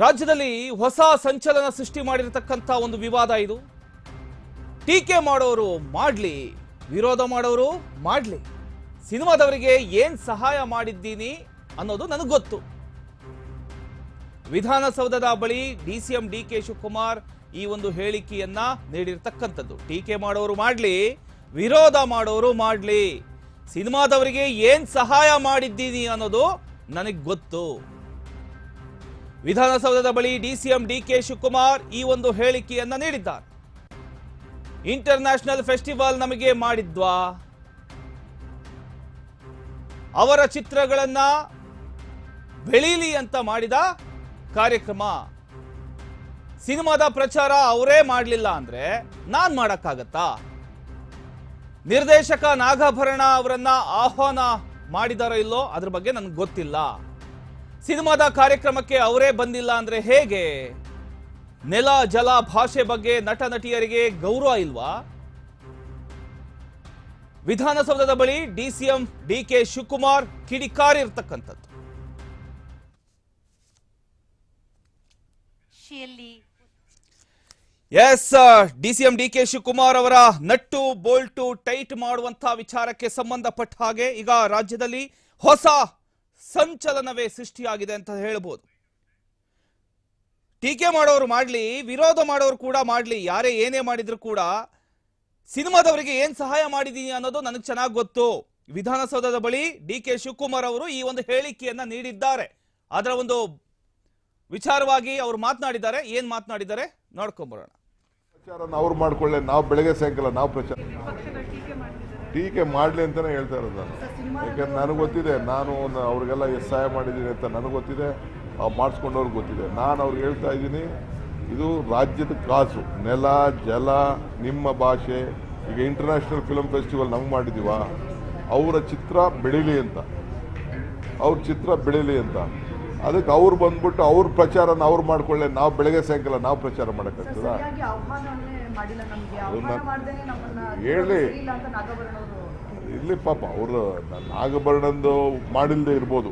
ರಾಜ್ಯದಲ್ಲಿ ಹೊಸ ಸಂಚಲನ ಸೃಷ್ಟಿ ಮಾಡಿರತಕ್ಕಂತ ಒಂದು ವಿವಾದ ಇದು. ಟೀಕೆ ಮಾಡೋರು ಮಾಡ್ಲಿ, ವಿರೋಧ ಮಾಡೋರು ಮಾಡ್ಲಿ, ಸಿನಿಮಾದವರಿಗೆ ಏನ್ ಸಹಾಯ ಮಾಡಿದ್ದೀನಿ ಅನ್ನೋದು ನನಗೆ ಗೊತ್ತು. ವಿಧಾನಸೌಧದ ಬಳಿ ಡಿಸಿಎಂ ಡಿಕೆ ಶಿವಕುಮಾರ್ ಈ ಒಂದು ಹೇಳಿಕೆಯನ್ನ ನೀಡಿರತಕ್ಕಂಥದ್ದು. ಟೀಕೆ ಮಾಡೋರು ಮಾಡ್ಲಿ, ವಿರೋಧ ಮಾಡೋರು ಮಾಡ್ಲಿ, ಸಿನಿಮಾದವರಿಗೆ ಏನ್ ಸಹಾಯ ಮಾಡಿದ್ದೀನಿ ಅನ್ನೋದು ನನಗೆ ಗೊತ್ತು. ವಿಧಾನಸೌಧದ ಬಳಿ ಡಿಸಿಎಂ ಡಿಕೆ ಶಿವಕುಮಾರ್ ಈ ಒಂದು ಹೇಳಿಕೆಯನ್ನ ನೀಡಿದ್ದಾರೆ. ಇಂಟರ್ನ್ಯಾಷನಲ್ ಫೆಸ್ಟಿವಲ್ ನಮಗೆ ಮಾಡಿದ್ವಾ? ಅವರ ಚಿತ್ರಗಳನ್ನ ಬೆಳೀಲಿ ಅಂತ ಮಾಡಿದ ಕಾರ್ಯಕ್ರಮ. ಸಿನಿಮಾದ ಪ್ರಚಾರ ಅವರೇ ಮಾಡಲಿಲ್ಲ ಅಂದ್ರೆ ನಾನ್ ಮಾಡಕ್ಕಾಗತ್ತಾ? ನಿರ್ದೇಶಕ ನಾಗಾಭರಣ ಅವರನ್ನ ಆಹ್ವಾನ ಮಾಡಿದಾರೋ ಇಲ್ಲೋ ಅದ್ರ ಬಗ್ಗೆ ನನಗೆ ಗೊತ್ತಿಲ್ಲ. ಸಿನಿಮಾದ ಕಾರ್ಯಕ್ರಮಕ್ಕೆ ಅವರೇ ಬಂದಿಲ್ಲ ಅಂದ್ರೆ ಹೇಗೆ? ನೆಲ ಜಲ ಭಾಷೆ ಬಗ್ಗೆ ನಟ ನಟಿಯರಿಗೆ ಗೌರವ ಇಲ್ವಾ? ವಿಧಾನಸೌಧದ ಬಳಿ ಡಿಸಿಎಂ ಡಿಕೆ ಶಿವಕುಮಾರ್ ಕಿಡಿಕಾರಿರ್ತಕ್ಕಂಥದ್ದು. ಎಸ್, ಡಿಸಿಎಂ ಡಿಕೆ ಶಿವಕುಮಾರ್ ಅವರ ನಟ್ಟು ಬೋಲ್ಟು ಟೈಟ್ ಮಾಡುವಂತಹ ವಿಚಾರಕ್ಕೆ ಸಂಬಂಧಪಟ್ಟ ಹಾಗೆ ಈಗ ರಾಜ್ಯದಲ್ಲಿ ಹೊಸ ಸಂಚಲನವೇ ಸೃಷ್ಟಿಯಾಗಿದೆ ಅಂತ ಹೇಳಬಹುದು. ಟೀಕೆ ಮಾಡೋರು ಮಾಡ್ಲಿ, ವಿರೋಧ ಮಾಡೋರು ಕೂಡ ಮಾಡ್ಲಿ, ಯಾರೇ ಏನೇ ಮಾಡಿದ್ರು ಕೂಡ ಸಿನಿಮಾದವರಿಗೆ ಏನ್ ಸಹಾಯ ಮಾಡಿದೀನಿ ಅನ್ನೋದು ನನಗೆ ಚೆನ್ನಾಗಿ ಗೊತ್ತು. ವಿಧಾನಸೌಧದ ಬಳಿ ಡಿಕೆ ಶಿವಕುಮಾರ್ ಅವರು ಈ ಒಂದು ಹೇಳಿಕೆಯನ್ನ ನೀಡಿದ್ದಾರೆ. ಅದರ ಒಂದು ವಿಚಾರವಾಗಿ ಅವರು ಮಾತನಾಡಿದ್ದಾರೆ. ಏನ್ ಮಾತನಾಡಿದ್ದಾರೆ ನೋಡ್ಕೊಂಡ್ಬರೋಣ. ಪ್ರಚಾರ ಅವ್ರು ಮಾಡ್ಕೊಳ್ಳೆ, ನಾವು ಬೆಳಗ್ಗೆ ಸಾಯಂಕಾಲ ನಾವು ಪ್ರಚಾರ ಟೀಕೆ ಮಾಡಲಿ ಅಂತಾನೆ ಹೇಳ್ತಾ ಇರೋದು ನಾನು. ಯಾಕಂದ್ರೆ ನನಗೆ ಗೊತ್ತಿದೆ, ನಾನು ಅವ್ರಿಗೆಲ್ಲ ಎಷ್ಟು ಸಹಾಯ ಮಾಡಿದ್ದೀನಿ ಅಂತ ನನಗೆ ಗೊತ್ತಿದೆ, ಮಾಡಿಸ್ಕೊಂಡವ್ರಿಗೆ ಗೊತ್ತಿದೆ. ನಾನು ಅವ್ರಿಗೆ ಹೇಳ್ತಾ ಇದ್ದೀನಿ, ಇದು ರಾಜ್ಯದ ಕಾಸು, ನೆಲ ಜಲ ನಿಮ್ಮ ಭಾಷೆ. ಈಗ ಇಂಟರ್ನ್ಯಾಷನಲ್ ಫಿಲ್ಮ್ ಫೆಸ್ಟಿವಲ್ ನಮ್ಗೆ ಮಾಡಿದ್ದೀವ, ಅವರ ಚಿತ್ರ ಬೆಳೀಲಿ ಅಂತ, ಅವ್ರ ಚಿತ್ರ ಬೆಳೀಲಿ ಅಂತ. ಅದಕ್ಕೆ ಅವ್ರು ಬಂದ್ಬಿಟ್ಟು ಅವ್ರ ಪ್ರಚಾರನ ಅವ್ರು ಮಾಡ್ಕೊಳ್ಳೆ, ನಾವು ಬೆಳಗ್ಗೆ ಸಾಯಂಕಾಲ ನಾವು ಪ್ರಚಾರ ಮಾಡೋಕ್ಕಾಗ್ತದ? ಹೇಳಿ ಇಲ್ಲಿ ಪಾಪ ಅವರು ನಾಗಭರಣಂದು ಮಾಡಿಲ್ಲದೆ ಇರ್ಬೋದು.